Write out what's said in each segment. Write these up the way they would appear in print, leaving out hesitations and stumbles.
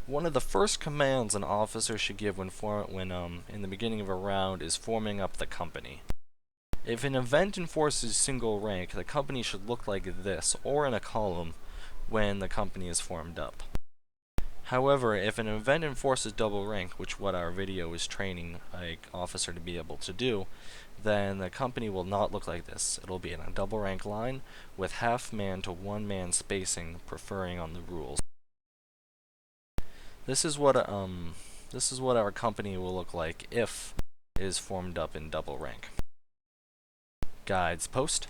One of the first commands an officer should give when in the beginning of a round is forming up the company. If an event enforces single rank, the company should look like this, or in a column, when the company is formed up. However, if an event enforces double rank, which what our video is training an officer to be able to do, then the company will not look like this. It'll be in a double rank line with half man to 1 man spacing, preferring on the rules. This is what our company will look like if it is formed up in double rank. Guides post.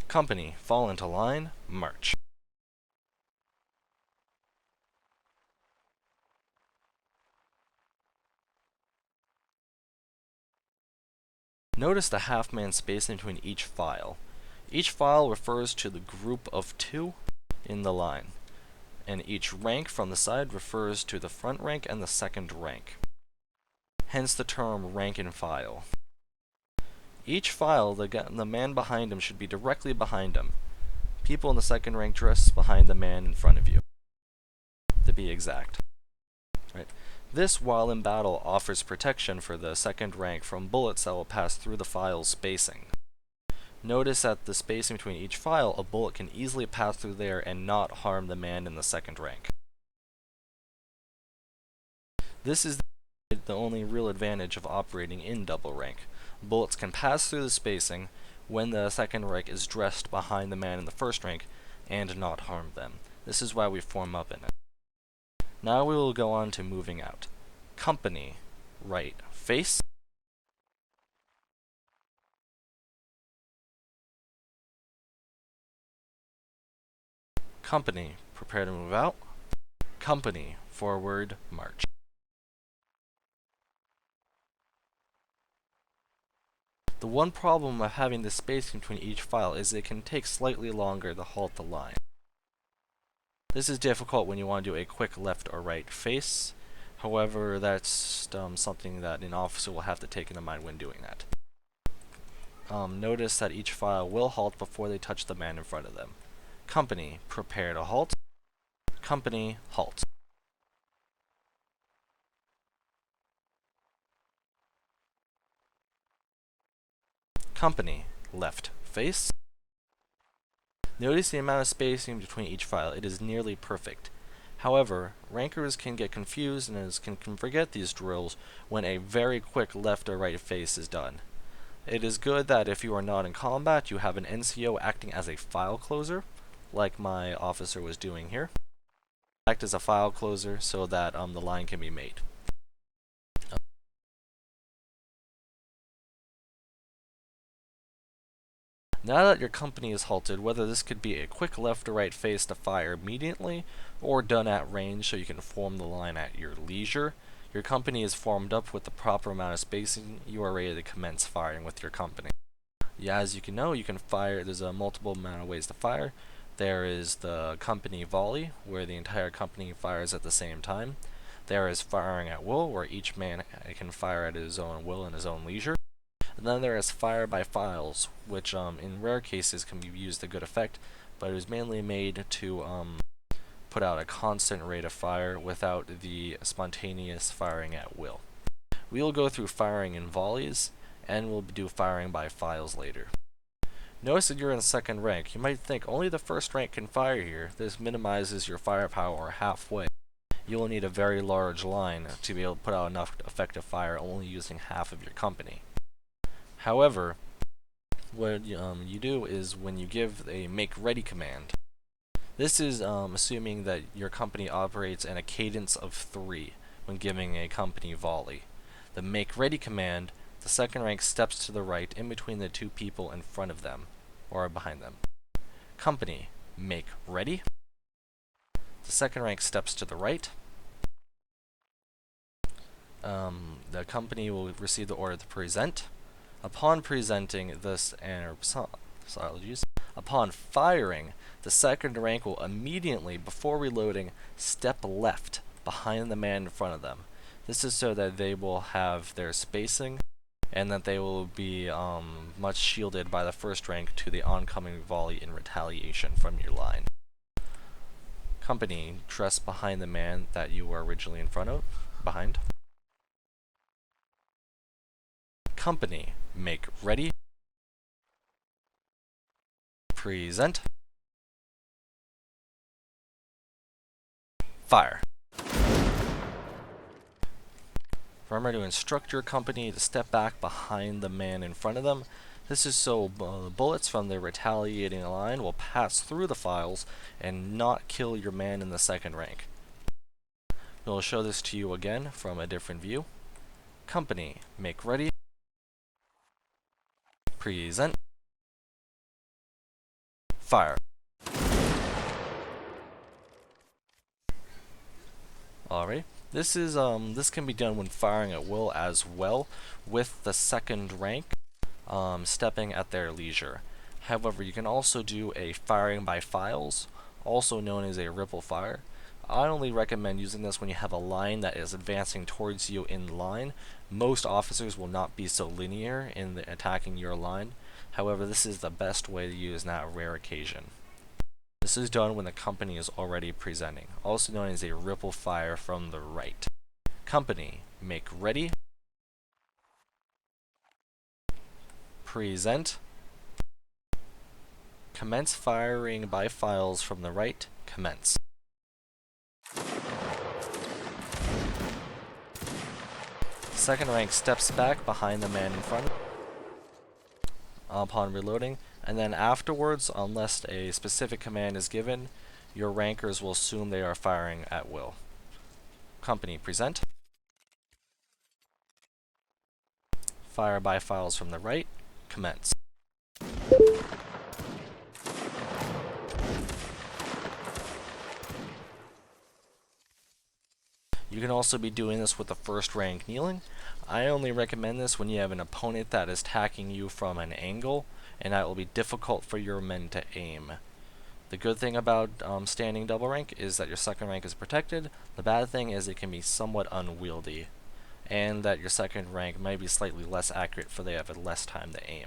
Company, fall into line, march. Notice the half-man spacing between each file. Each file refers to the group of 2 in the line, and each rank from the side refers to the front rank and the second rank. Hence the term rank and file. Each file, the man behind him should be directly behind him. People in the second rank dress behind the man in front of you, to be exact. Right. This, while in battle, offers protection for the second rank from bullets that will pass through the file's spacing. Notice that the spacing between each file, a bullet can easily pass through there and not harm the man in the second rank. This is the only real advantage of operating in double rank. Bullets can pass through the spacing when the second rank is dressed behind the man in the first rank and not harm them. This is why we form up in it. Now we will go on to moving out. Company, right face. Company, prepare to move out. Company, forward, march. The one problem of having the spacing between each file is it can take slightly longer to halt the line. This is difficult when you want to do a quick left or right face. However, that's something that an officer will have to take into mind when doing that. Notice that each file will halt before they touch the man in front of them. Company, prepare to halt. Company, halt. Company, left face. Notice the amount of spacing between each file. It is nearly perfect. However, rankers can get confused and can forget these drills when a very quick left or right face is done. It is good that if you are not in combat, you have an NCO acting as a file closer, like my officer was doing here. Act as a file closer so that the line can be made. Now that your company is halted, whether this could be a quick left or right face to fire immediately, or done at range so you can form the line at your leisure, your company is formed up with the proper amount of spacing. You are ready to commence firing with your company. Yeah, as you can know, you can fire. There's a multiple amount of ways to fire. There is the company volley, where the entire company fires at the same time. There is firing at will, where each man can fire at his own will and his own leisure. And then there is fire by files, which in rare cases can be used to good effect, but it was mainly made to put out a constant rate of fire without the spontaneous firing at will. We will go through firing in volleys, and we'll do firing by files later. Notice that you're in second rank. You might think only the first rank can fire here. This minimizes your firepower halfway. You will need a very large line to be able to put out enough effective fire only using half of your company. However, what you do is when you give a make ready command, this is assuming that your company operates in a cadence of 3 when giving a company volley. The make ready command, the second rank steps to the right in between the 2 people in front of them, or behind them. Company, make ready. The second rank steps to the right. The company will receive the order to present. Upon presenting this, upon firing, the second rank will immediately, before reloading, step left behind the man in front of them. This is so that they will have their spacing and that they will be much shielded by the first rank to the oncoming volley in retaliation from your line. Company, dress behind the man that you were originally in front of, behind. Company, make ready. Present. Fire. Remember to instruct your company to step back behind the man in front of them. This is so bullets from the retaliating line will pass through the files and not kill your man in the second rank. We'll show this to you again from a different view. Company, make ready. Present. Fire. Alright. This can be done when firing at will as well, with the second rank stepping at their leisure. However, you can also do a firing by files, also known as a ripple fire. I only recommend using this when you have a line that is advancing towards you in line. Most officers will not be so linear in attacking your line. However, this is the best way to use in that rare occasion. This is done when the company is already presenting, also known as a ripple fire from the right. Company, make ready. Present. Commence firing by files from the right. Commence. Second rank steps back behind the man in front upon reloading, and then afterwards, unless a specific command is given, your rankers will assume they are firing at will. Company, present. Fire by files from the right. Commence. You can also be doing this with the first rank kneeling. I only recommend this when you have an opponent that is attacking you from an angle, and that will be difficult for your men to aim. The good thing about standing double rank is that your second rank is protected. The bad thing is it can be somewhat unwieldy, and that your second rank might be slightly less accurate for they have less time to aim.